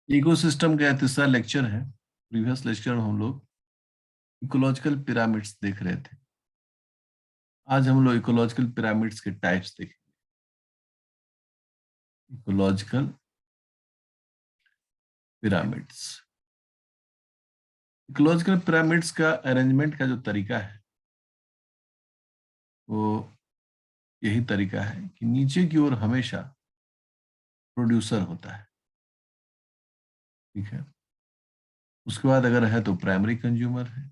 Ecosystem का तीसरा lecture है। प्रीवियस लेक्चर में हम लोग इकोलॉजिकल पिरामिड्स देख रहे थे। आज हम लोग इकोलॉजिकल पिरामिड्स के टाइप्स देखेंगे। इकोलॉजिकल पिरामिड्स, इकोलॉजिकल पिरामिड्स का अरेंजमेंट का जो तरीका है वो यही तरीका है कि नीचे की ओर हमेशा प्रोड्यूसर होता है, ठीक है। उसके बाद अगर है तो प्राइमरी कंज्यूमर है,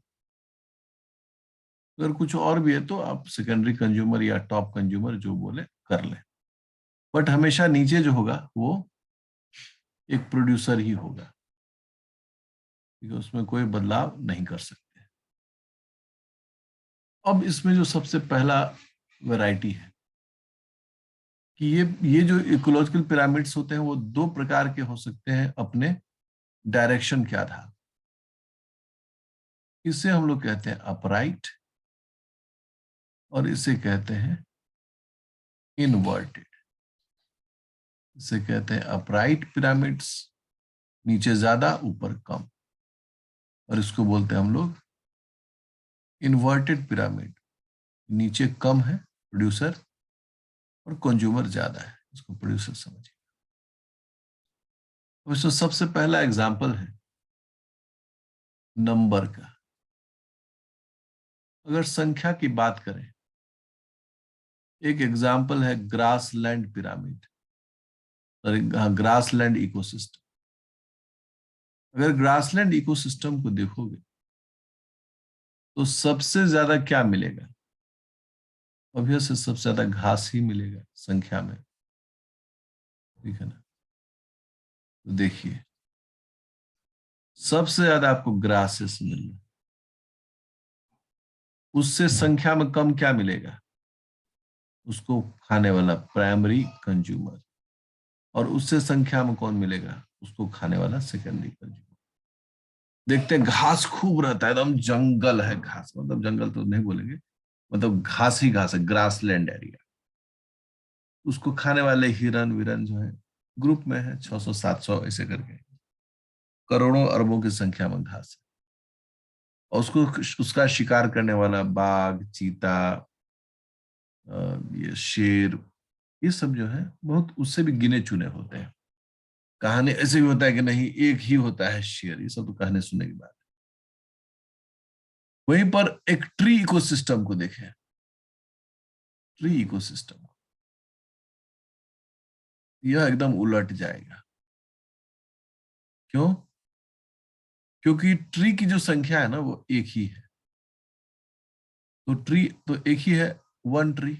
अगर कुछ और भी है तो आप सेकेंडरी कंज्यूमर या टॉप कंज्यूमर जो बोले कर ले, बट हमेशा नीचे जो होगा वो एक प्रोड्यूसर ही होगा, ठीक है। उसमें कोई बदलाव नहीं कर सकते। अब इसमें जो सबसे पहला वैरायटी है कि ये जो इकोलॉजिकल पिरामिड्स होते हैं वो दो प्रकार के हो सकते हैं अपने डायरेक्शन के आधार। इसे हम लोग कहते हैं अपराइट और इसे कहते हैं इनवर्टेड। इसे कहते हैं अपराइट पिरामिड्स, नीचे ज्यादा ऊपर कम, और इसको बोलते हैं हम लोग इन्वर्टेड पिरामिड, नीचे कम है प्रोड्यूसर और कंज्यूमर ज्यादा है, इसको प्रोड्यूसर समझिए। तो इसमें सबसे पहला एग्जाम्पल है नंबर का। अगर संख्या की बात करें, एक एग्जाम्पल है ग्रासलैंड पिरामिड, ग्रासलैंड इकोसिस्टम। अगर ग्रासलैंड इकोसिस्टम को देखोगे तो सबसे ज्यादा क्या मिलेगा? ऑब्वियस सबसे ज्यादा घास ही मिलेगा संख्या में, ठीक है ना। तो देखिए सबसे ज्यादा आपको ग्रासेस मिल रहा है, उससे संख्या में कम क्या मिलेगा? उसको खाने वाला प्राइमरी कंज्यूमर, और उससे संख्या में कौन मिलेगा? उसको खाने वाला सेकेंडरी कंज्यूमर। देखते हैं घास खूब रहता है, एकदम जंगल है घास, मतलब जंगल तो नहीं बोलेंगे, मतलब घास ही घास है, ग्रासलैंड एरिया। उसको खाने वाले हिरन विरन जो है ग्रुप में है 600 700 ऐसे करके, करोड़ों अरबों की संख्या में घास है। और उसको उसका शिकार करने वाला बाघ, चीता, ये शेर, ये सब जो है बहुत उससे भी गिने चुने होते हैं। कहानी ऐसे भी होता है कि नहीं एक ही होता है शेर, ये सब तो कहने सुनने की बात है। वहीं पर एक ट्री इकोसिस्टम को देखें, ट्री इकोसिस्टम यह एकदम उलट जाएगा। क्यों? क्योंकि ट्री की जो संख्या है ना वो एक ही है। तो ट्री तो एक ही है, वन ट्री।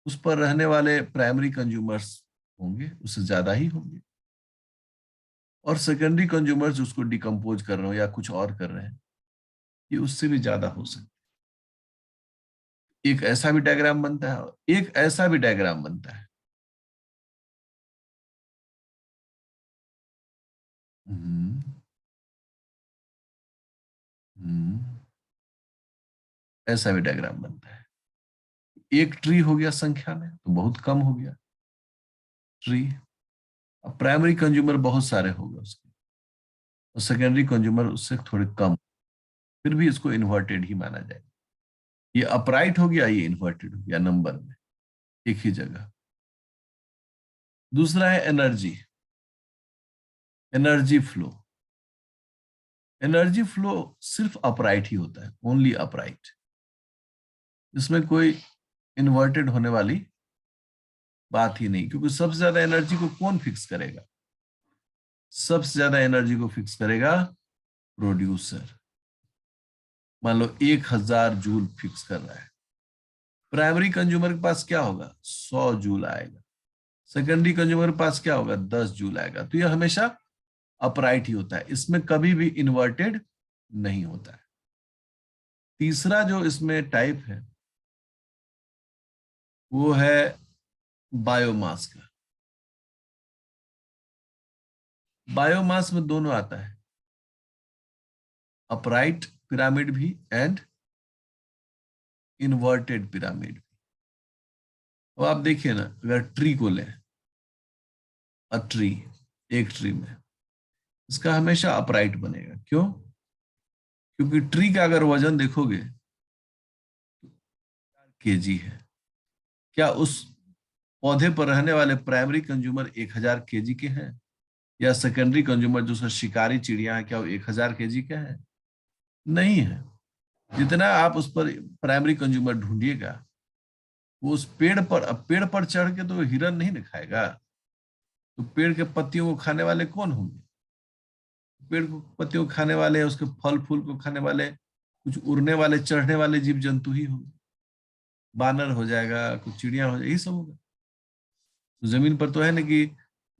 उस पर रहने वाले प्राइमरी कंज्यूमर्स होंगे उससे ज्यादा ही होंगे, और सेकेंडरी कंज्यूमर्स उसको डिकम्पोज कर रहे हो या कुछ और कर रहे हैं, ये उससे भी ज्यादा हो सकता है। एक ऐसा भी डायग्राम बनता है और एक ऐसा भी डायग्राम बनता है। हम्म, हम्म, ऐसा भी डायग्राम बनता है। एक ट्री हो गया संख्या में तो बहुत कम हो गया ट्री। अब प्राइमरी कंज्यूमर बहुत सारे हो गए उसके, और सेकेंडरी कंज्यूमर उससे थोड़े कम, फिर भी इसको इन्वर्टेड ही माना जाएगा। ये अपराइट हो गया, ये इन्वर्टेड हो गया नंबर में, एक ही जगह। दूसरा है energy, energy flow. Energy flow सिर्फ अपराइट ही होता है, ओनली अपराइट। इसमें कोई इन्वर्टेड होने वाली बात ही नहीं, क्योंकि सबसे ज्यादा एनर्जी को कौन फिक्स करेगा? सबसे ज्यादा एनर्जी को फिक्स करेगा प्रोड्यूसर। मान लो 1000 जूल फिक्स कर रहा है, प्राइमरी कंज्यूमर के पास क्या होगा? 100 जूल आएगा। सेकेंडरी कंज्यूमर के पास क्या होगा? 10 जूल आएगा। तो यह हमेशा अपराइट ही होता है, इसमें कभी भी इन्वर्टेड नहीं होता है। तीसरा जो इसमें टाइप है वो है बायोमास का। बायोमास में दोनों आता है, अपराइट पिरामिड भी एंड इन्वर्टेड पिरामिड। अब आप देखिए ना, अगर ट्री को लें, अ ट्री, एक ट्री में, इसका हमेशा अपराइट बनेगा। क्यों? क्योंकि ट्री का अगर वजन देखोगे केजी है। क्या उस पौधे पर रहने वाले प्राइमरी कंज्यूमर 1000 केजी के हैं? या सेकेंडरी कंज्यूमर जो शिकारी चिड़िया है, क्या वो 1000 केजी के हैं? नहीं है। जितना आप उस पर प्राइमरी कंज्यूमर ढूंढिएगा, वो उस पेड़ पर, अब पेड़ पर चढ़ के तो हिरन नहीं न खाएगा। तो पेड़ के पत्तियों को खाने वाले कौन होंगे? पेड़ को पत्तियों को खाने वाले, उसके फल फूल को खाने वाले कुछ उड़ने वाले चढ़ने वाले जीव जंतु ही होंगे। बानर हो जाएगा, कुछ चिड़िया हो जाएगा, यही सब होगा। तो जमीन पर तो है ना कि,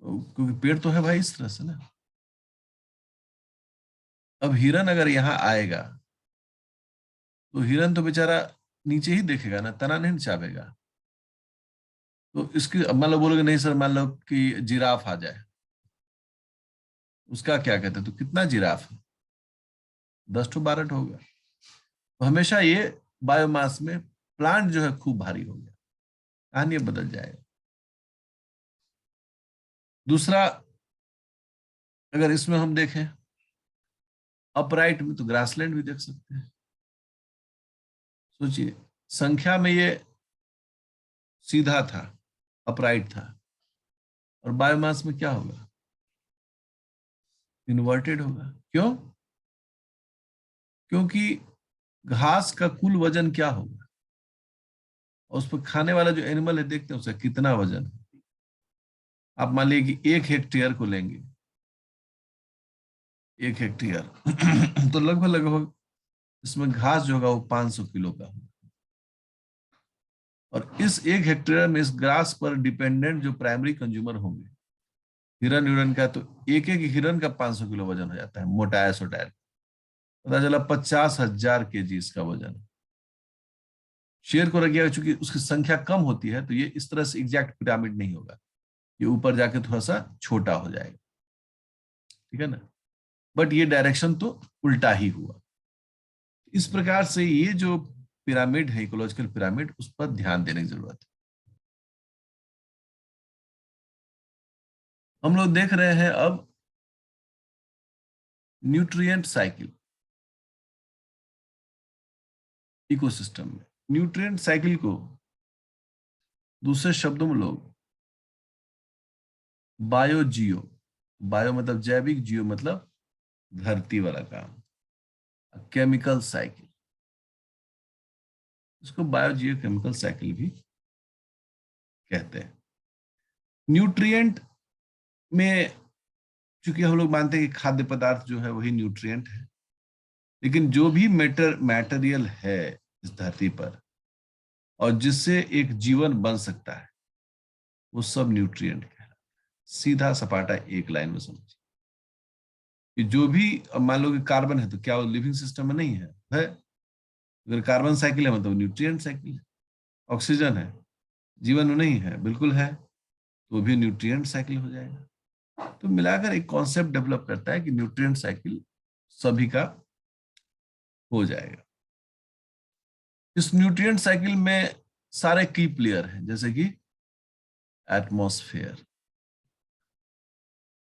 क्योंकि पेड़ तो है भाई इस तरह से ना। अब हिरन अगर यहाँ आएगा तो हिरन तो बेचारा नीचे ही देखेगा ना, तना नहीं चाहेगा। तो इसकी, अब मान लो बोलोगे नहीं सर, मान लो कि जिराफ आ जाए, उसका क्या कहते हैं? तो कितना जिराफ है? 10 ठो 12 ठो होगा। तो हमेशा ये बायोमास में प्लांट जो है खूब भारी हो गया, कहानी बदल जाएगा। दूसरा, अगर इसमें हम देखें अपराइट में, तो ग्रासलैंड भी देख सकते हैं। सोचिए, संख्या में ये सीधा था, अपराइट था, और बायोमास में क्या होगा? इन्वर्टेड होगा। क्यों? क्योंकि घास का कुल वजन क्या होगा, और उस पर खाने वाला जो एनिमल है देखते हैं उसका कितना वजन है। आप मान लीजिए कि 1 हेक्टेयर को लेंगे, 1 हेक्टेयर तो लगभग लगभग इसमें घास जो होगा वो 500 किलो का होगा। और इस 1 हेक्टेयर में इस ग्रास पर डिपेंडेंट जो प्राइमरी कंज्यूमर होंगे, हिरन हिरन का, तो एक एक हिरन का 500 किलो वजन हो जाता है, मोटाया सोटाया। पता चला 50,000 केजी इसका वजन। शेर को रखिएगा, चूंकि उसकी संख्या कम होती है तो ये इस तरह से एग्जैक्ट पिरामिड नहीं होगा, ये ऊपर जाके थोड़ा सा छोटा हो जाएगा। ठीक है ना? बट ये डायरेक्शन तो उल्टा ही हुआ। इस प्रकार से ये जो पिरामिड है, इकोलॉजिकल पिरामिड, उस पर ध्यान देने की जरूरत है। हम लोग देख रहे हैं अब न्यूट्रिएंट साइकिल इकोसिस्टम में। न्यूट्रिएंट साइकिल को दूसरे शब्दों में लोग बायो जियो, बायो मतलब जैविक, जियो मतलब धरती वाला काम, केमिकल साइकिल, इसको बायो जियो केमिकल साइकिल भी कहते हैं। न्यूट्रिएंट में, चूंकि हम लोग मानते हैं कि खाद्य पदार्थ जो है वही न्यूट्रिएंट है, लेकिन जो भी मैटेरियल है इस धरती पर और जिससे एक जीवन बन सकता है, वो सब न्यूट्रिएंट कहलाता है। सीधा सपाटा एक लाइन में समझिए कि जो भी, अब मान लो कि कार्बन है तो क्या वो लिविंग सिस्टम में नहीं है? अगर कार्बन साइकिल है मतलब न्यूट्रिएंट साइकिल है। ऑक्सीजन है, जीवन में नहीं है, बिल्कुल है, तो भी न्यूट्रिएंट साइकिल हो जाएगा। तो मिलाकर एक कॉन्सेप्ट डेवलप करता है कि न्यूट्रिएंट साइकिल सभी का हो जाएगा। इस न्यूट्रिएंट साइकिल में सारे की प्लेयर हैं, जैसे कि एटमॉस्फेयर।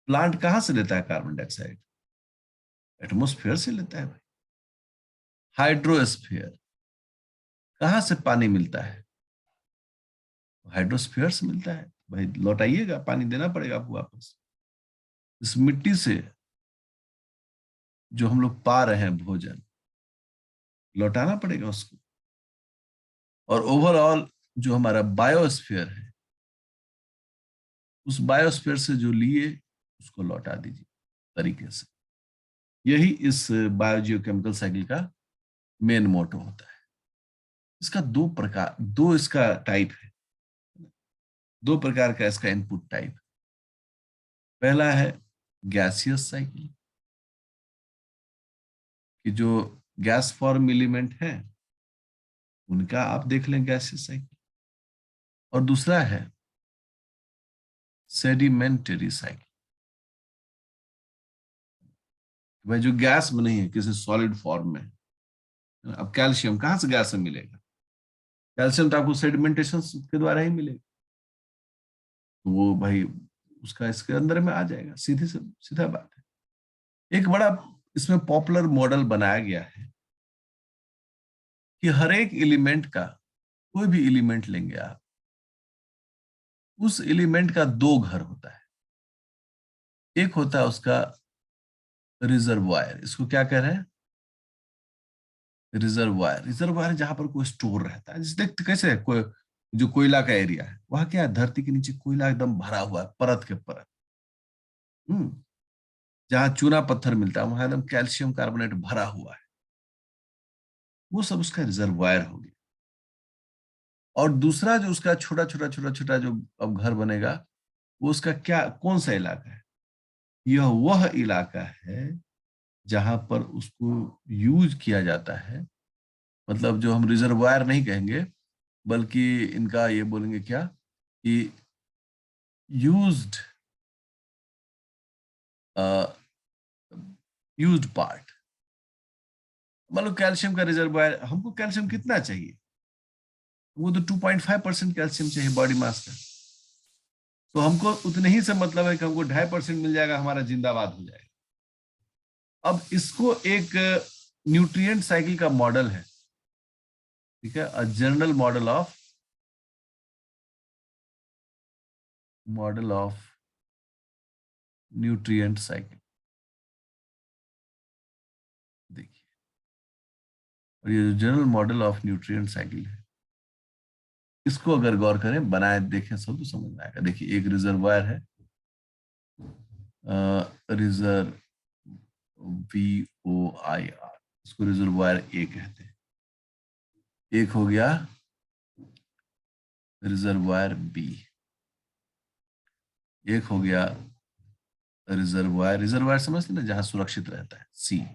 प्लांट कहां से लेता है कार्बन डाइऑक्साइड? एटमॉस्फेयर से लेता है भाई। हाइड्रोस्फीयर, कहां से पानी मिलता है? हाइड्रोस्फीयर से मिलता है भाई। लौटाइएगा, पानी देना पड़ेगा आपको वापस। इस मिट्टी से जो हम लोग पा रहे हैं भोजन, लौटाना पड़ेगा उसको। और ओवरऑल जो हमारा बायोस्फीयर है, उस बायोस्फीयर से जो लिए उसको लौटा दीजिए तरीके से। यही इस बायोजियोकेमिकल साइकिल का मेन मोटो होता है। इसका दो इसका टाइप है, दो प्रकार का इसका इनपुट टाइप। पहला है गैसियस साइकिल, कि जो गैस फॉर्म एलिमेंट है उनका आप देख लें गैसियस साइकिल। और दूसरा है सेडिमेंटरी साइकिल, भाई जो गैस में नहीं है, किसी सॉलिड फॉर्म में है। अब कैल्शियम कहां से गैस में मिलेगा? कैल्शियम तो आपको सेडिमेंटेशन के द्वारा ही मिलेगा। तो वो भाई उसका इसके अंदर में आ जाएगा, सीधी से सीधा बात है। एक बड़ा इसमें पॉपुलर मॉडल बनाया गया है कि हर एक एलिमेंट का, कोई भी एलिमेंट लेंगे आप, उस एलिमेंट का दो घर होता है। एक होता है उसका रिजर्वायर, इसको क्या कह रहे हैं, रिजर्वायर। रिजर्वायर जहां पर कोई स्टोर रहता है, जिस देखते कैसे है, कोई जो कोयला का एरिया है, वहां क्या है, धरती के नीचे कोयला एकदम भरा हुआ है, परत के परत। हम्म जहां चूना पत्थर मिलता है वहां एकदम कैल्शियम कार्बोनेट भरा हुआ है, वो सब उसका रिजर्वायर हो गया। और दूसरा जो उसका छोटा छोटा छोटा छोटा जो अब घर बनेगा, वो उसका क्या, कौन सा इलाका है, यह वह इलाका है जहां पर उसको यूज किया जाता है। मतलब जो हम रिजर्वायर नहीं कहेंगे, बल्कि इनका ये बोलेंगे क्या, कि यूज्ड यूज्ड पार्ट। मान लो कैल्शियम का रिजर्वायर, हमको कैल्शियम कितना चाहिए, वो तो 2.5% कैल्शियम चाहिए बॉडी मास का। तो हमको उतने ही से मतलब है कि हमको 2.5% मिल जाएगा, हमारा जिंदाबाद हो जाएगा। अब इसको एक न्यूट्रिएंट साइकिल का मॉडल है, ठीक है, a general model of nutrient cycle, देखिए। और ये जो general model of nutrient cycle है, इसको अगर गौर करें, बनाए देखें सब, तो समझ में आएगा। देखिए एक रिजर्वायर है, रिजर्व VOIR, इसको रिजर्वायर ए कहते हैं। एक हो गया रिजर्वायर बी, एक हो गया रिजर्वायर, रिजर्वायर समझते ना, जहां सुरक्षित रहता है, सी।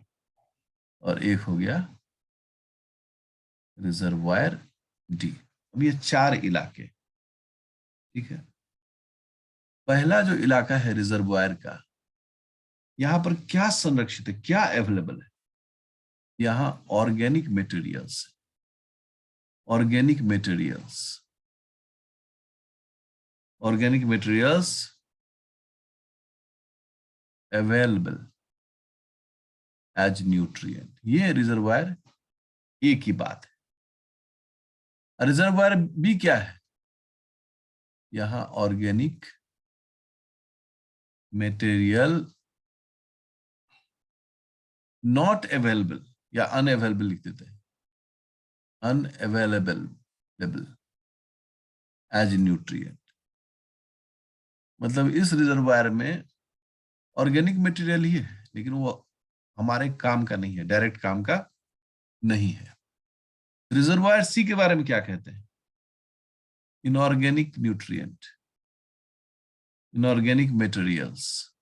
और एक हो गया रिजर्वायर डी। अब ये चार इलाके, ठीक है। पहला जो इलाका है रिजर्वायर का, यहां पर क्या संरक्षित है, क्या अवेलेबल है, यहां organic materials, organic materials, organic materials available as nutrient. ये रिजर्वायर ए की बात है। रिजर्वायर बी क्या है, यहां ऑर्गेनिक मटेरियल नॉट अवेलेबल, या अनअवेलेबल लिख देते हैं, अनअवेलेबल एज न्यूट्रिएंट। मतलब इस रिजर्वायर में ऑर्गेनिक मटेरियल ही है, लेकिन वो हमारे काम का नहीं है, डायरेक्ट काम का नहीं है। रिजर्वायर सी के बारे में क्या कहते हैं, inorganic nutrient, inorganic materials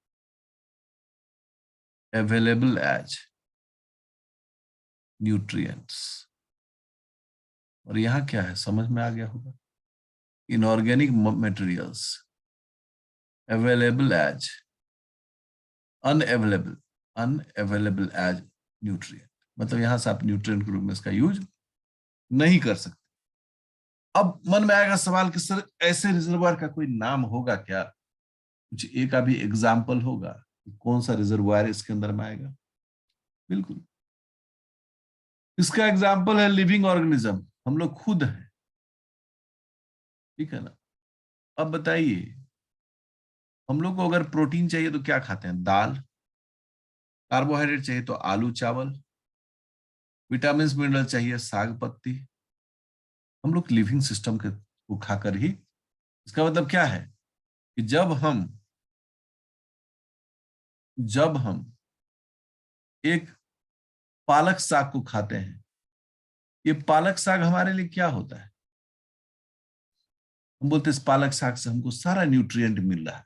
available as nutrients. और यहां क्या है, समझ में आ गया होगा, inorganic materials available as unavailable, unavailable as nutrient. मतलब यहां से आप न्यूट्रिएंट के रूप में इसका यूज नहीं कर सकते। अब मन में आएगा सवाल कि सर ऐसे रिजर्वायर का कोई नाम होगा क्या, कुछ एक का भी एग्जाम्पल होगा, कौन सा रिजर्वायर इसके अंदर में आएगा। बिल्कुल, इसका एग्जाम्पल है लिविंग ऑर्गेनिज्म, हम लोग खुद हैं, ठीक है ना। अब बताइए, हम लोग को अगर प्रोटीन चाहिए तो क्या खाते हैं, दाल। कार्बोहाइड्रेट चाहिए तो आलू चावल। विटामिन मिनरल चाहिए साग पत्ती। हम लोग लिविंग सिस्टम के को खाकर ही, इसका मतलब क्या है कि जब हम एक पालक साग को खाते हैं, ये पालक साग हमारे लिए क्या होता है, हम बोलते हैं इस पालक साग से हमको सारा न्यूट्रिएंट मिल रहा है।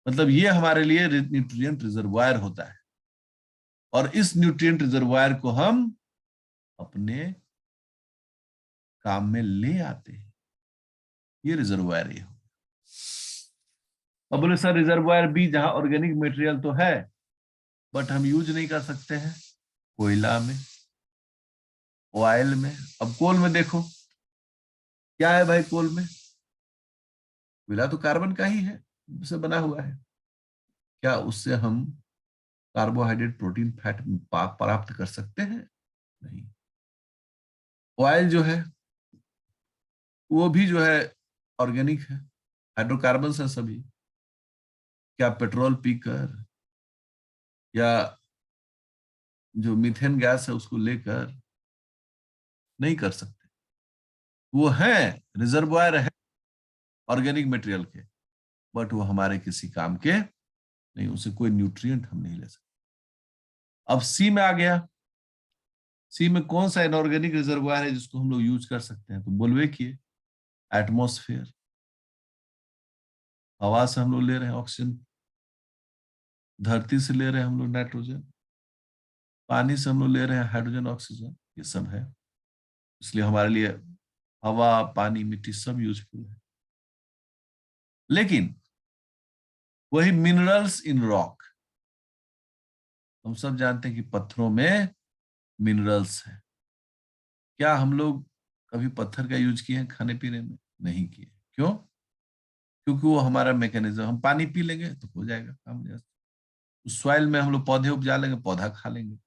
मतलब ये हमारे लिए न्यूट्रिएंट रिजर्वायर होता है, और इस न्यूट्रिएंट रिजर्वायर को हम अपने काम में ले आते हैं। ये रिजर्वायर ये हो। अब बोले सर रिजर्वायर बी, जहां ऑर्गेनिक मटेरियल तो है बट हम यूज नहीं कर सकते हैं, कोयला में, ऑयल में। अब कोल में देखो, क्या है भाई कोल में, कोयला तो कार्बन का ही है, से बना हुआ है। क्या उससे हम कार्बोहाइड्रेट, प्रोटीन, फैट प्राप्त कर सकते हैं? नहीं। ऑयल जो है वो भी जो है ऑर्गेनिक है, हाइड्रोकार्बन है सभी। क्या पेट्रोल पीकर या जो मीथेन गैस है उसको लेकर नहीं कर सकते। वो है, रिजर्वायर है ऑर्गेनिक मटेरियल के, बट वो हमारे किसी काम के नहीं, उसे कोई न्यूट्रिएंट हम नहीं ले सकते। अब सी में आ गया। सी में कौन सा इनऑर्गेनिक रिजर्वायर है जिसको हम लोग यूज कर सकते हैं? तो बोलवे किए, एटमॉस्फेयर। हवा से हम लोग ले रहे हैं ऑक्सीजन, धरती से ले रहे हैं हम लोग नाइट्रोजन, पानी से हम लोग ले रहे हैं हाइड्रोजन, ऑक्सीजन, ये सब है। इसलिए हमारे लिए हवा, पानी, मिट्टी सब यूजफुल है। लेकिन वही मिनरल्स इन रॉक, हम सब जानते हैं कि पत्थरों में मिनरल्स है। क्या हम लोग कभी पत्थर का यूज किए हैं खाने पीने में? नहीं किए। क्यों? क्योंकि वो हमारा मैकेनिज्म, हम पानी पी लेंगे तो हो जाएगा काम। उस सॉइल में हम लोग पौधे उपजा लेंगे, पौधा खा लेंगे।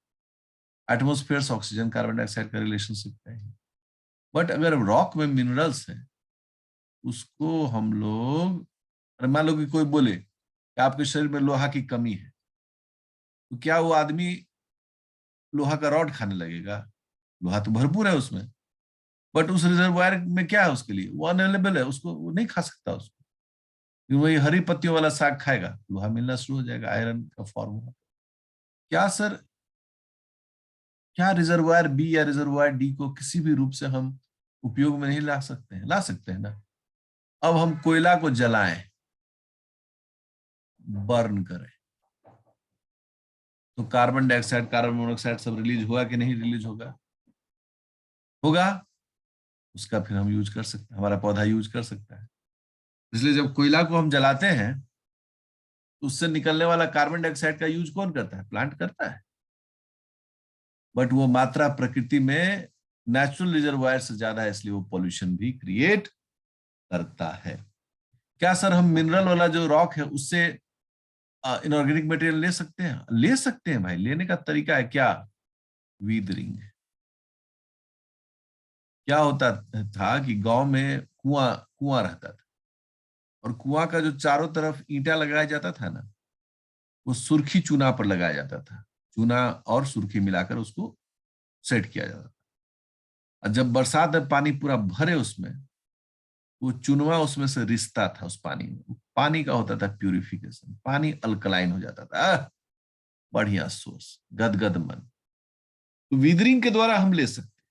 एटमोस्फेयर से ऑक्सीजन कार्बन डाइऑक्साइड का रिलेशनशिप है। बट अगर रॉक में मिनरल्स है, उसको हम लोग, अरे मान लो कि कोई बोले कि आपके शरीर में लोहा की कमी है, तो क्या वो आदमी लोहा का रॉड खाने लगेगा? लोहा तो भरपूर है उसमें, बट उस रिजर्वायर में क्या है उसके लिए? वो अनअवेलेबल है, उसको वो नहीं खा सकता उसको। वही हरी पत्तियों वाला साग खाएगा, लोहा मिलना शुरू हो जाएगा, आयरन का फॉर्म होगा। क्या सर, क्या रिजर्वायर बी या रिजर्वायर डी को किसी भी रूप से हम उपयोग में नहीं ला सकते हैं? ला सकते हैं ना। अब हम कोयला को जलाएं, बर्न करें, तो कार्बन डाइऑक्साइड, कार्बन मोनोऑक्साइड सब रिलीज होगा कि नहीं रिलीज होगा? होगा। उसका फिर हम यूज कर सकते हैं, हमारा पौधा यूज कर सकता है। इसलिए जब कोयला को हम जलाते हैं तो उससे निकलने वाला कार्बन डाइऑक्साइड का यूज कौन करता है? प्लांट करता है। बट वो मात्रा प्रकृति में नेचुरल रिजर्वायर से ज्यादा है, इसलिए वो पॉल्यूशन भी क्रिएट करता है। क्या सर हम मिनरल वाला जो रॉक है उससे इनऑर्गेनिक मटेरियल ले सकते हैं? ले सकते हैं भाई। लेने का तरीका है क्या? वीदरिंग। क्या होता था कि गांव में कुआं कुआं रहता था, और कुआं का जो चारों तरफ ईंटा लगाया जाता था ना, वो सुर्खी चूना पर लगाया जाता था। चूना और सुर्खी मिलाकर उसको सेट किया जाता था। और जब बरसात में पानी पूरा भरे उसमें, वो चुनवा उसमें से रिसता था उस पानी में। पानी का होता था प्यूरिफिकेशन, पानी अल्कलाइन हो जाता था। बढ़िया सोर्स, गदगद मन। तो विदरिंग के द्वारा हम ले सकते,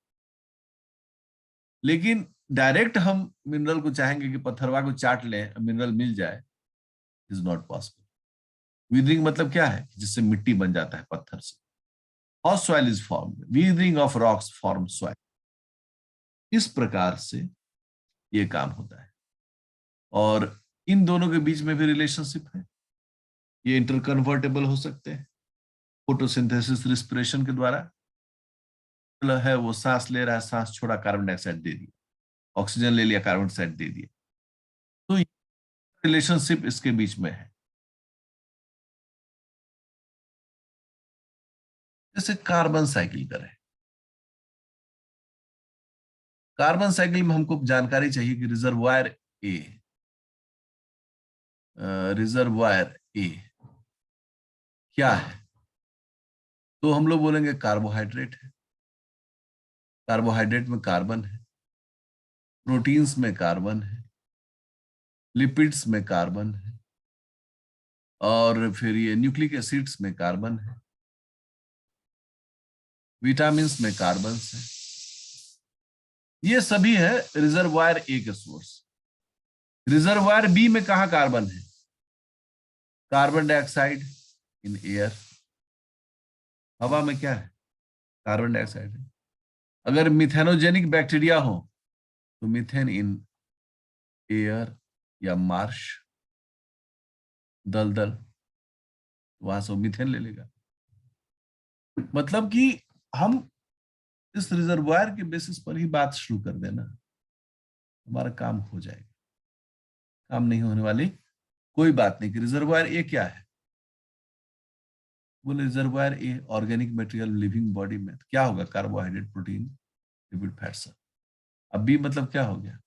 लेकिन डायरेक्ट हम मिनरल को चाहेंगे कि पत्थरवा को चाट लें मिनरल मिल जाए, इज नॉट पॉसिबल। विदरिंग मतलब क्या है? जिससे मिट्टी बन जाता है पत्थर से, और soil is formed, withering of rocks form soil. इस प्रकार से ये काम होता है। और इन दोनों के बीच में भी रिलेशनशिप है। ये इंटरकन्वर्टेबल हो सकते हैं फोटोसिंथेसिस, रिस्पिरेशन के द्वारा। है वो सांस ले रहा है, सांस छोड़ा, कार्बन डाइऑक्साइड दे दिया, ऑक्सीजन ले लिया, कार्बन डाइऑक्साइड दे दिया। तो रिलेशनशिप इसके बीच में है। जैसे कार्बन साइकिल करें, कार्बन साइकिल में हमको जानकारी चाहिए कि ए रिजर्वायर ए क्या है? तो हम लोग बोलेंगे कार्बोहाइड्रेट है। कार्बोहाइड्रेट में कार्बन है, प्रोटीन्स में कार्बन है, लिपिड्स में कार्बन है, और फिर ये न्यूक्लिक एसिड्स में कार्बन है, विटामिन में कार्बन है। ये सभी है रिजर्वायर ए के सोर्स। रिजर्वायर बी में कहा कार्बन है? Carbon dioxide in air. हवा में क्या है? कार्बन डाइऑक्साइड है। अगर मिथेनोजेनिक बैक्टीरिया हो तो मीथेन इन एयर या मार्श, दलदल, वहां से मीथेन ले लेगा। मतलब कि हम इस रिजर्वायर के बेसिस पर ही बात शुरू कर देना, हमारा काम हो जाएगा। काम नहीं होने वाली कोई बात नहीं कि रिजर्वायर ए क्या है, बोले रिजर्वायर ए ऑर्गेनिक मटेरियल लिविंग बॉडी में, तो क्या होगा, कार्बोहाइड्रेट, प्रोटीन, लिपिड, फैट्स। अब बी मतलब क्या हो गया,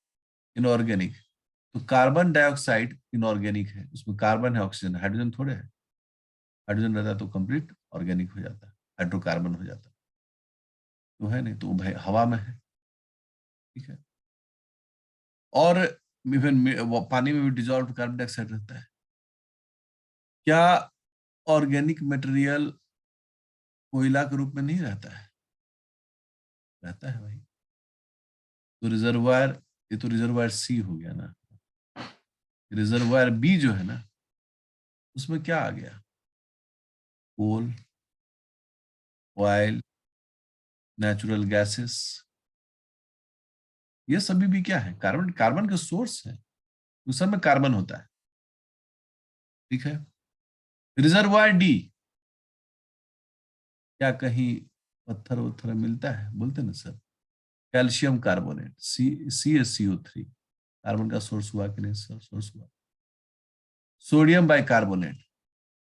इनऑर्गेनिक। तो कार्बन डाइऑक्साइड इनऑर्गेनिक है, उसमें कार्बन है, ऑक्सीजन, हाइड्रोजन थोड़े है। हाइड्रोजन रहता तो कंप्लीट ऑर्गेनिक हो जाता, हाइड्रोकार्बन हो जाता, तो है नहीं, तो भाई हवा में है। ठीक है। और इवन पानी में भी डिजॉल्व कार्बन डाइऑक्साइड रहता है। क्या ऑर्गेनिक मटेरियल कोयला के रूप में नहीं रहता है? रहता है भाई। तो रिजर्वायर, ये तो रिजर्वायर सी हो गया ना। रिजर्वायर बी जो है ना, उसमें क्या आ गया, कोल, ऑयल, नेचुरल गैसेस, ये सभी भी क्या है, कार्बन, कार्बन के सोर्स है, उस सब में कार्बन होता है। ठीक है। रिजर्वायर डी, क्या कहीं पत्थर वत्थर मिलता है, बोलते ना sir, calcium carbonate, CaCO3, carbon का सोर्स हुआ कि नहीं सर, सोर्स हुआ। सोडियम बाइकार्बोनेट,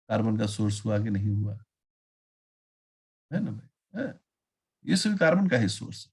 कार्बन का सोर्स हुआ कि नहीं हुआ, है ना भाई, है। ये सभी कार्बन का ही सोर्स है।